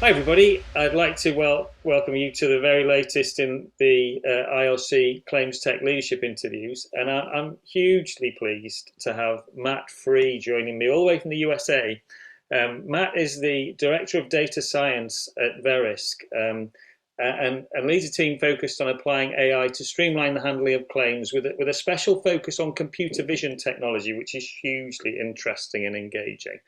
Hi, everybody. I'd like to welcome you to the very latest in the ILC Claims Tech Leadership interviews. And I'm hugely pleased to have Matt Frei joining me all the way from the USA. Matt is the Director of Data Science at Verisk and leads a team focused on applying AI to streamline the handling of claims with a special focus on computer vision technology, which is hugely interesting and engaging.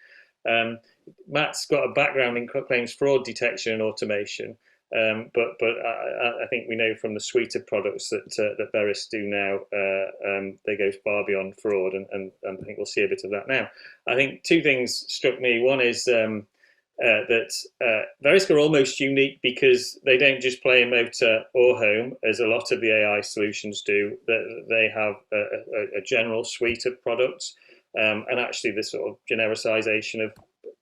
Matt's got a background in claims fraud detection and automation, but I think we know from the suite of products that Verisk do now, they go far beyond fraud, and I think we'll see a bit of that now. I think two things struck me. One is that Verisk are almost unique because they don't just play in motor or home, as a lot of the AI solutions do. They have a general suite of products. And actually, this sort of genericization of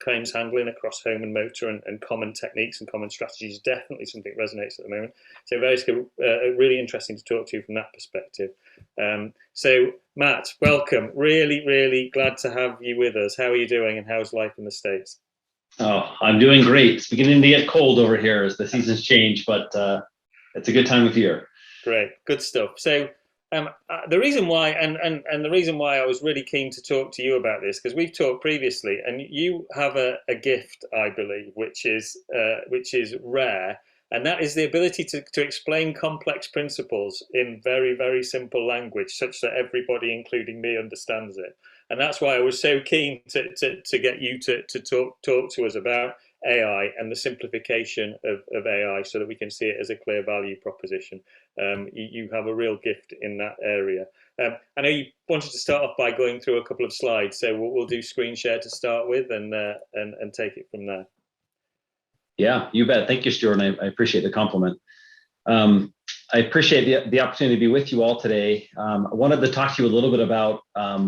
claims handling across home and motor and common techniques and common strategies is definitely something that resonates at the moment. So very really interesting to talk to you from that perspective. So Matt, welcome. Really glad to have you with us. How are you doing and how's life in the States? Oh, I'm doing great. It's beginning to get cold over here as the seasons change, but it's a good time of year. Great, good stuff. So the reason why, and the reason why I was really keen to talk to you about this, because we've talked previously, and you have a gift, I believe, which is rare, and that is the ability to explain complex principles in very simple language, such that everybody, including me, understands it. And that's why I was so keen to get you to talk to us about AI and the simplification of AI so that we can see it as a clear value proposition. You have a real gift in that area. I know you wanted to start off by going through a couple of slides, so we'll do screen share to start with and take it from there. Yeah, you bet. Thank you, Stuart, and I appreciate the compliment. I appreciate the opportunity to be with you all today. I wanted to talk to you a little bit about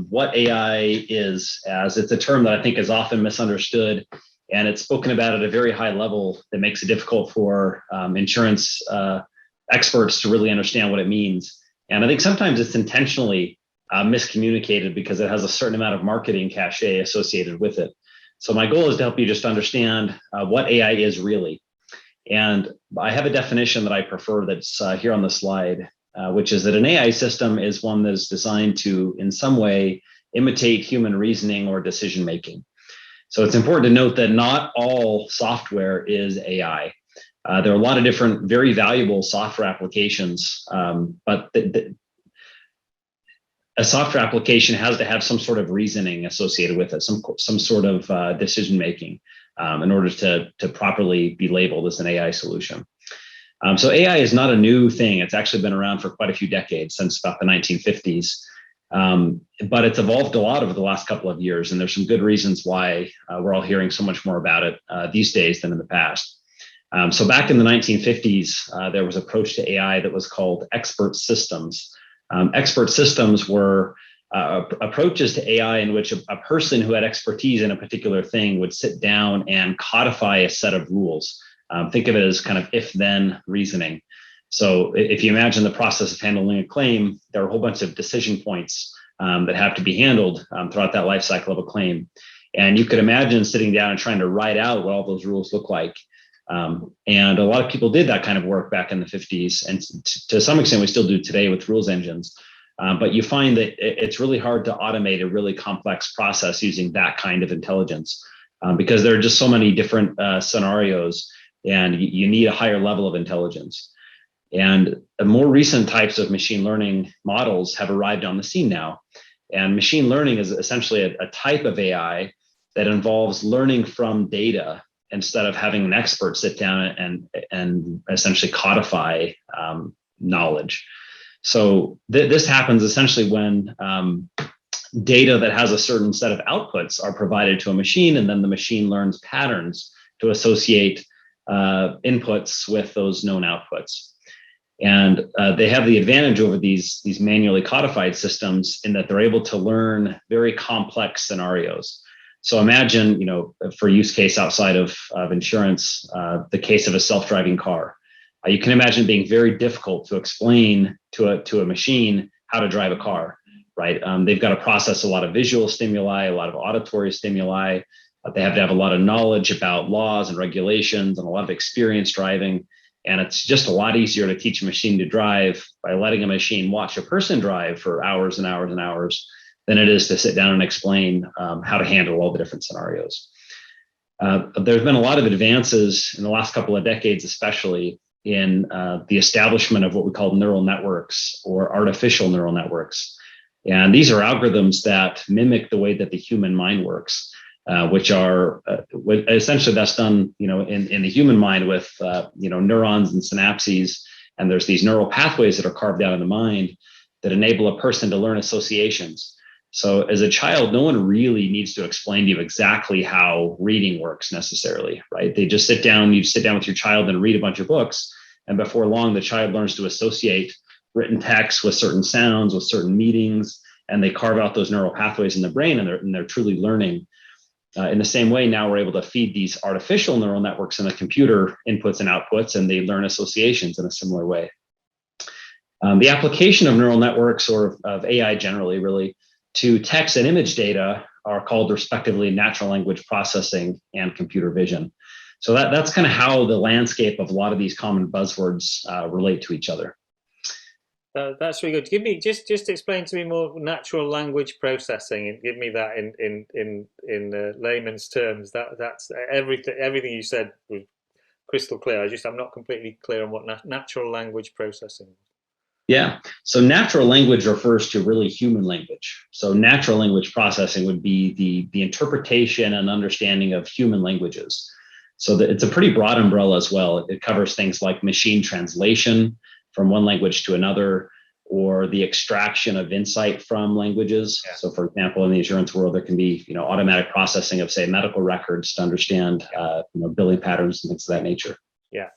what AI is, as it's a term that I think is often misunderstood, and it's spoken about at a very high level that makes it difficult for insurance experts to really understand what it means. And I think sometimes it's intentionally miscommunicated because it has a certain amount of marketing cachet associated with it. So my goal is to help you just understand what AI is really. And I have a definition that I prefer that's here on the slide, which is that an AI system is one that is designed to, in some way, imitate human reasoning or decision making. So it's important to note that not all software is AI. There are a lot of different, very valuable software applications, but a software application has to have some sort of reasoning associated with it, some sort of decision making in order to properly be labeled as an AI solution. So AI is not a new thing. It's actually been around for quite a few decades, since about the 1950s. But it's evolved a lot over the last couple of years, and there's some good reasons why we're all hearing so much more about it these days than in the past. So back in the 1950s, there was an approach to AI that was called expert systems. Expert systems were approaches to AI in which a person who had expertise in a particular thing would sit down and codify a set of rules. Think of it as kind of if-then reasoning. So if you imagine the process of handling a claim, there are a whole bunch of decision points that have to be handled throughout that life cycle of a claim. And you could imagine sitting down and trying to write out what all those rules look like. And a lot of people did that kind of work back in the 50s. And to some extent, we still do today with rules engines. But you find that it's really hard to automate a really complex process using that kind of intelligence because there are just so many different scenarios, and you need a higher level of intelligence. And the more recent types of machine learning models have arrived on the scene now. And machine learning is essentially a type of AI that involves learning from data instead of having an expert sit down and essentially codify knowledge. So this happens essentially when data that has a certain set of outputs are provided to a machine, and then the machine learns patterns to associate inputs with those known outputs. And they have the advantage over these manually codified systems in that they're able to learn very complex scenarios. So imagine, for use case outside of insurance, the case of a self-driving car. You can imagine it being very difficult to explain to a machine how to drive a car, right? They've got to process a lot of visual stimuli, a lot of auditory stimuli, They have to have a lot of knowledge about laws and regulations and a lot of experience driving. And it's just a lot easier to teach a machine to drive by letting a machine watch a person drive for hours and hours and hours than it is to sit down and explain how to handle all the different scenarios. There's been a lot of advances in the last couple of decades, especially in the establishment of what we call neural networks or artificial neural networks. And these are algorithms that mimic the way that the human mind works, which are essentially that's done, in the human mind with, neurons and synapses. And there's these neural pathways that are carved out in the mind that enable a person to learn associations. So as a child, no one really needs to explain to you exactly how reading works necessarily, right? They just sit down, you sit down with your child and read a bunch of books. And before long, the child learns to associate written text with certain sounds, with certain meanings, and they carve out those neural pathways in the brain, and they're truly learning. In the same way, now we're able to feed these artificial neural networks in the computer inputs and outputs, and they learn associations in a similar way. The application of neural networks, or of AI generally, really, to text and image data are called respectively natural language processing and computer vision. So that's kind of how the landscape of a lot of these common buzzwords relate to each other. That's really good. Give me just explain to me more natural language processing, and give me that in layman's terms. That's everything you said was crystal clear. I'm not completely clear on what natural language processing. Yeah. So natural language refers to really human language. So natural language processing would be the interpretation and understanding of human languages. So it's a pretty broad umbrella as well. It covers things like machine translation from one language to another, or the extraction of insight from languages. Yeah. So for example, in the insurance world, there can be automatic processing of, say, medical records to understand billing patterns and things of that nature. Yeah.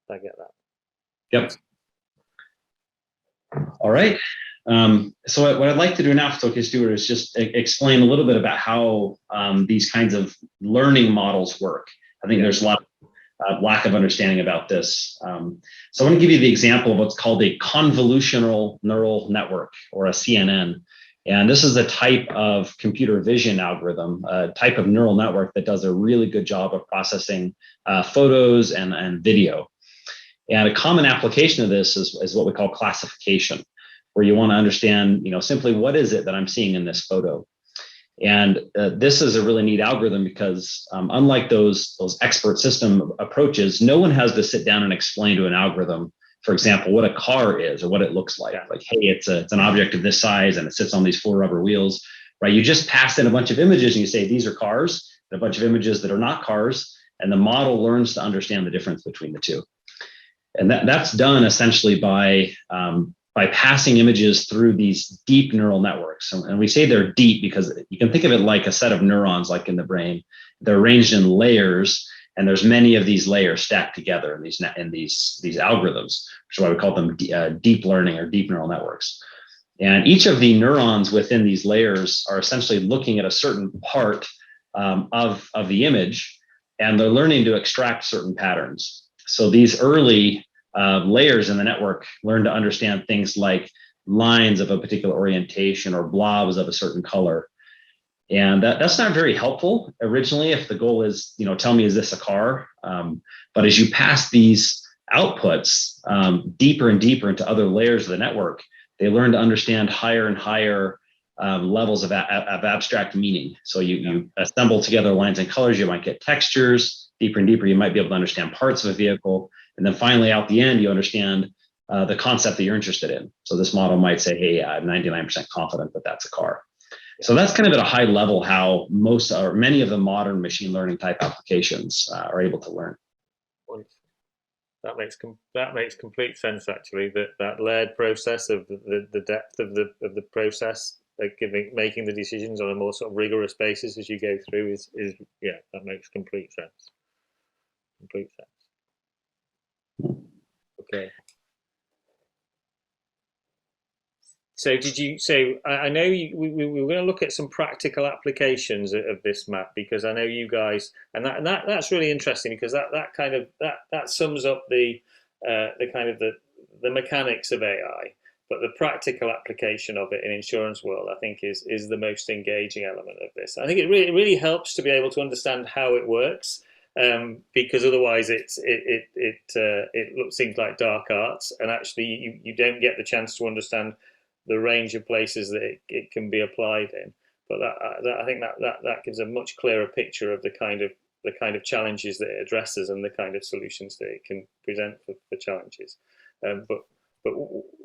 I get that. Yep. All right. So what I'd like to do now, if it's okay, Stuart, is just explain a little bit about how these kinds of learning models work. I think there's a lot of lack of understanding about this. So I want to give you the example of what's called a convolutional neural network, or a CNN. And this is a type of computer vision algorithm, a type of neural network that does a really good job of processing photos and video. And a common application of this is what we call classification, where you want to understand, simply what is it that I'm seeing in this photo. And this is a really neat algorithm because unlike those expert system approaches, no one has to sit down and explain to an algorithm, for example, what a car is or what it looks like. Like, hey, it's an object of this size and it sits on these 4 rubber wheels, right? You just pass in a bunch of images and you say, these are cars, and a bunch of images that are not cars, and the model learns to understand the difference between the two. And that's done essentially by passing images through these deep neural networks. And we say they're deep because you can think of it like a set of neurons, like in the brain. They're arranged in layers, and there's many of these layers stacked together in these algorithms, which is why we call them deep learning or deep neural networks. And each of the neurons within these layers are essentially looking at a certain part of the image, and they're learning to extract certain patterns. So these early layers in the network learn to understand things like lines of a particular orientation or blobs of a certain color. And that's not very helpful originally if the goal is, tell me, is this a car? But as you pass these outputs deeper and deeper into other layers of the network, they learn to understand higher and higher levels of abstract meaning. So you assemble together lines and colors, you might get textures. Deeper and deeper, you might be able to understand parts of a vehicle. And then finally, out the end, you understand the concept that you're interested in. So this model might say, hey, I'm 99% confident that that's a car. So that's kind of at a high level how most or many of the modern machine learning type applications are able to learn. That makes complete sense, actually. That layered process of the depth of the process, like making the decisions on a more sort of rigorous basis as you go through is that makes complete sense. Complete sense. Okay. So I know we were going to look at some practical applications of this, Matt, because I know you guys, and that's really interesting because that sums up the kind of the mechanics of AI. But the practical application of it in insurance world, I think, is the most engaging element of this. I think it really helps to be able to understand how it works, because otherwise it seems like dark arts, and actually you don't get the chance to understand the range of places that it can be applied in. But I think that gives a much clearer picture of the kind of challenges that it addresses and the kind of solutions that it can present for challenges. But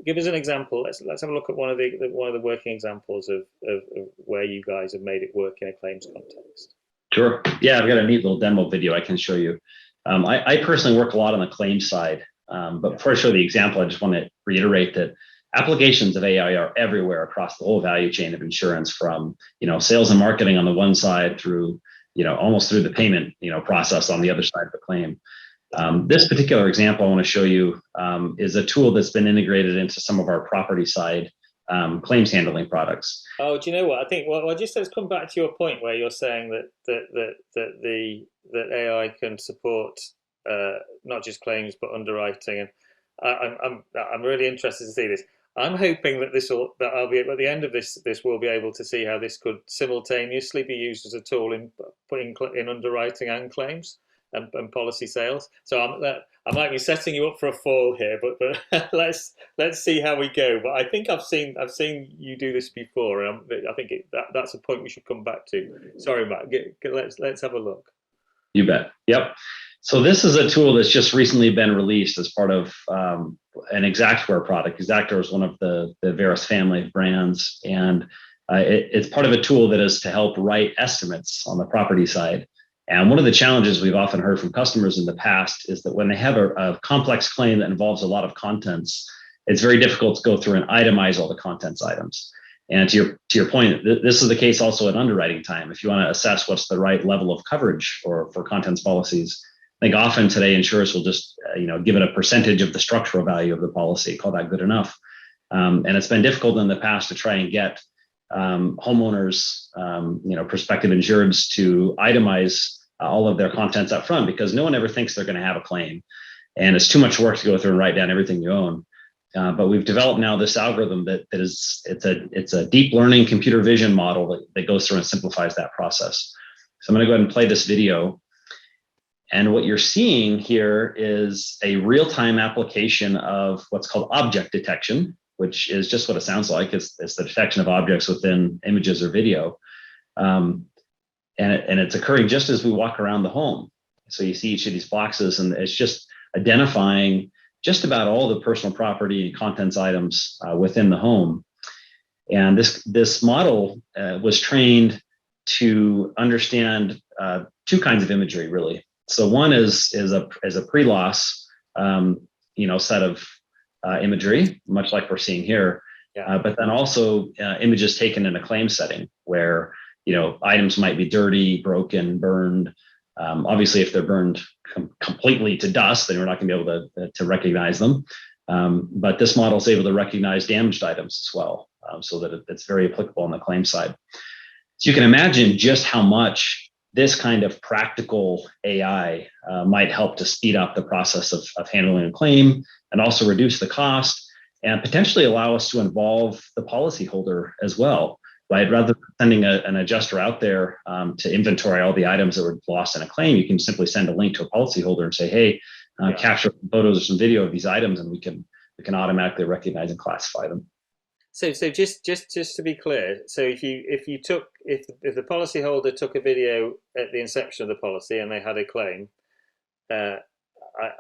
give us an example. Let's have a look at one of the working examples of where you guys have made it work in a claims context. Sure. Yeah, I've got a neat little demo video I can show you. I personally work a lot on the claims side, but before I show the example, I just want to reiterate that applications of AI are everywhere across the whole value chain of insurance, from sales and marketing on the one side through almost through the payment process on the other side of the claim. This particular example I want to show you is a tool that's been integrated into some of our property side claims handling products. Oh, do you know what? I think just let's come back to your point where you're saying that AI can support not just claims but underwriting, and I'm really interested to see this. I'm hoping that I'll be at the end of this we'll be able to see how this could simultaneously be used as a tool in underwriting and claims and policy sales. So I might be setting you up for a fall here, but let's see how we go. But I think I've seen you do this before, and I think that's a point we should come back to. Sorry, Matt. Let's have a look. You bet. Yep. So this is a tool that's just recently been released as part of an Xactware product. Xactware is one of the Verisk family of brands, and it's part of a tool that is to help write estimates on the property side. And one of the challenges we've often heard from customers in the past is that when they have a complex claim that involves a lot of contents, it's very difficult to go through and itemize all the contents items. And to your point, this is the case also at underwriting time. If you want to assess what's the right level of coverage for contents policies, I think often today insurers will just give it a percentage of the structural value of the policy, call that good enough. And it's been difficult in the past to try and get homeowners, prospective insureds to itemize all of their contents up front, because no one ever thinks they're going to have a claim, and it's too much work to go through and write down everything you own. But we've developed now this algorithm it's a deep learning computer vision model that goes through and simplifies that process. So I'm going to go ahead and play this video. And what you're seeing here is a real-time application of what's called object detection, which is just what it sounds like. It's the detection of objects within images or video. And it's occurring just as we walk around the home. So you see each of these boxes, and it's just identifying just about all the personal property and contents items within the home. And this model was trained to understand two kinds of imagery, really. So one is a pre-loss, set of imagery, much like we're seeing here. Yeah. But then also images taken in a claim setting where items might be dirty, broken, burned. Obviously, if they're burned completely to dust, then we're not going to be able to recognize them. But this model is able to recognize damaged items as well, so that it's very applicable on the claim side. So you can imagine just how much this kind of practical AI might help to speed up the process of handling a claim, and also reduce the cost, and potentially allow us to involve the policyholder as well. Right? Rather than sending an adjuster out there to inventory all the items that were lost in a claim, you can simply send a link to a policyholder and say, "Hey, capture photos or some video of these items, and we can automatically recognize and classify them." So just to be clear, so if the policyholder took a video at the inception of the policy and they had a claim,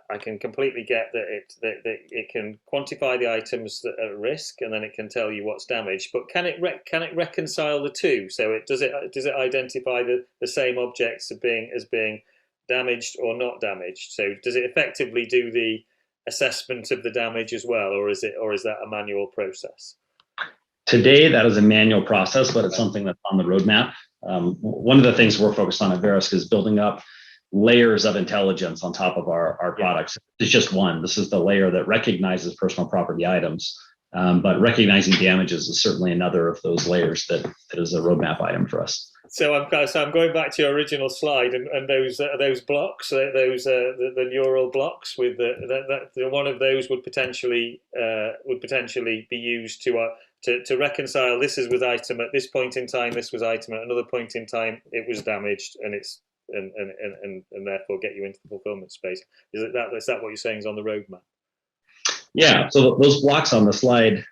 I can completely get that it can quantify the items that are at risk, and then it can tell you what's damaged. But can it reconcile the two? So does it identify the same objects as being damaged or not damaged? So does it effectively do the assessment of the damage as well, or is that a manual process? Today, that is a manual process, but it's something that's on the roadmap. One of the things we're focused on at Verisk is building up layers of intelligence on top of our products. It's just one. This is the layer that recognizes personal property items, but recognizing damages is certainly another of those layers that is a roadmap item for us. I'm going back to your original slide and those blocks, the neural blocks with one of those would potentially be used to reconcile this is with item at this point in time, this was item at another point in time, it was damaged, and it's and therefore get you into the fulfillment space. Is that what you're saying is on the roadmap? Yeah. So those blocks on the slide,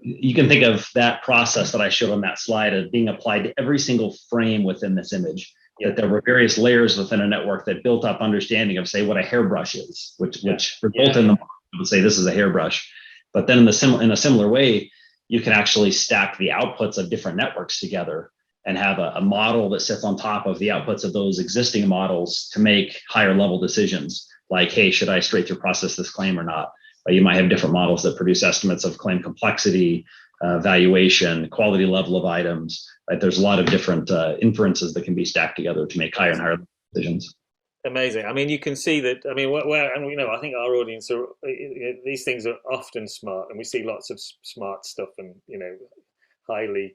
you can think of that process that I showed on that slide as being applied to every single frame within this image. Yeah. That there were various layers within a network that built up understanding of, say, what a hairbrush is, which result in the model would say this is a hairbrush. But then in a similar way, you can actually stack the outputs of different networks together and have a model that sits on top of the outputs of those existing models to make higher level decisions, like, hey, should I straight through process this claim or not? You might have different models that produce estimates of claim complexity, valuation, quality level of items. Right? There's a lot of different inferences that can be stacked together to make higher and higher decisions. Amazing. I mean, you can see that. I mean, I think our audience are these things are often smart, and we see lots of smart stuff, and highly,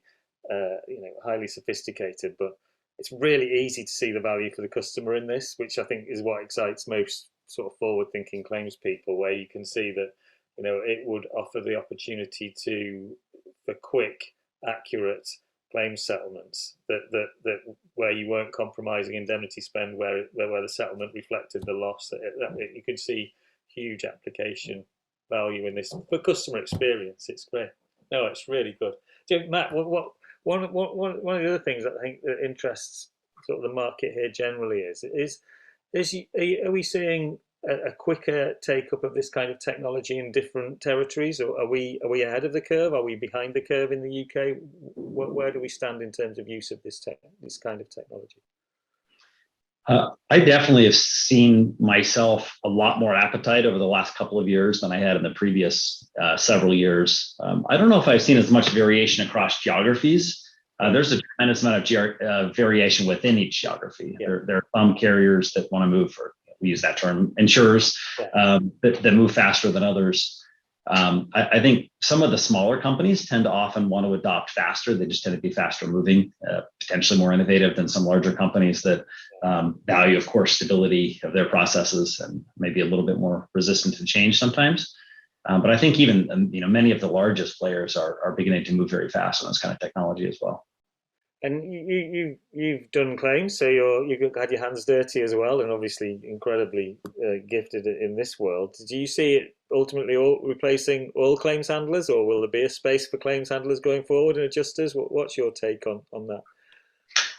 highly sophisticated. But it's really easy to see the value for the customer in this, which I think is what excites most sort of forward-thinking claims people, where you can see that it would offer the opportunity for quick, accurate claim settlements that where you weren't compromising indemnity spend, where the settlement reflected the loss. You could see huge application value in this for customer experience. It's great. No, it's really good. Matt, one of the other things that I think that interests sort of the market here generally are we seeing a quicker take up of this kind of technology in different territories, or are we ahead of the curve? Are we behind the curve in the UK? Where do we stand in terms of use of this kind of technology? I definitely have seen myself a lot more appetite over the last couple of years than I had in the previous several years. I don't know if I've seen as much variation across geographies. There's a tremendous amount of variation within each geography. Yeah. There are some carriers that want to move for, we use that term, insurers, that move faster than others. I think some of the smaller companies tend to often want to adopt faster. They just tend to be faster moving, potentially more innovative than some larger companies that value, of course, stability of their processes and maybe a little bit more resistant to change sometimes. But I think even many of the largest players are beginning to move very fast on this kind of technology as well. And you've done claims, so you've had your hands dirty as well, and obviously incredibly gifted in this world. Do you see it ultimately replacing all claims handlers, or will there be a space for claims handlers going forward and adjusters? What's your take on that?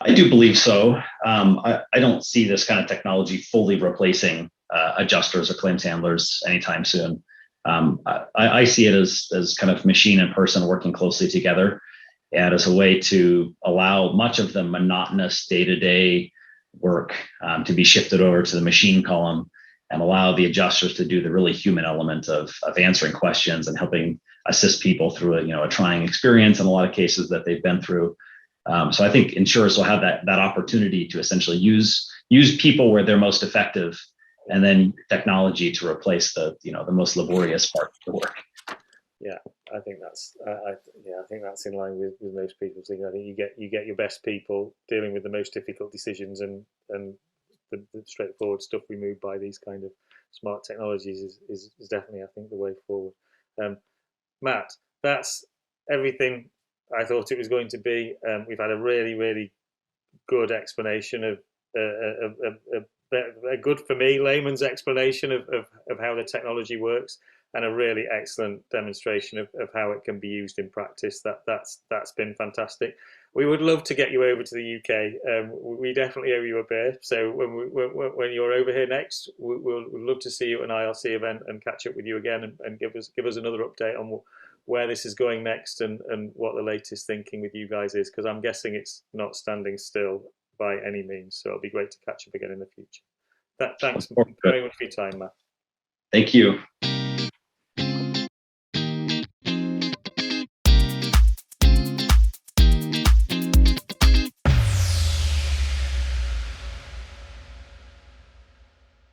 I do believe so. I don't see this kind of technology fully replacing adjusters or claims handlers anytime soon. I see it as kind of machine and person working closely together, and as a way to allow much of the monotonous day-to-day work to be shifted over to the machine column, and allow the adjusters to do the really human element of answering questions and helping assist people through a trying experience in a lot of cases that they've been through. So I think insurers will have that opportunity to essentially use people where they're most effective, and then technology to replace the most laborious part of the work. Yeah, I think that's in line with most people's thinking. I think you get your best people dealing with the most difficult decisions, and the straightforward stuff removed by these kind of smart technologies is definitely, I think, the way forward. Matt, that's everything I thought it was going to be. We've had a really, really good explanation of a good, for me, layman's explanation of how the technology works, and a really excellent demonstration of how it can be used in practice. That's been fantastic. We would love to get you over to the UK. We definitely owe you a beer. So when you're over here next, we'll love to see you at an IRC event and catch up with you again, and give us another update on where this is going next, and what the latest thinking with you guys is, because I'm guessing it's not standing still by any means. So it'll be great to catch up again in the future. Thanks very much for your time, Matt. Thank you.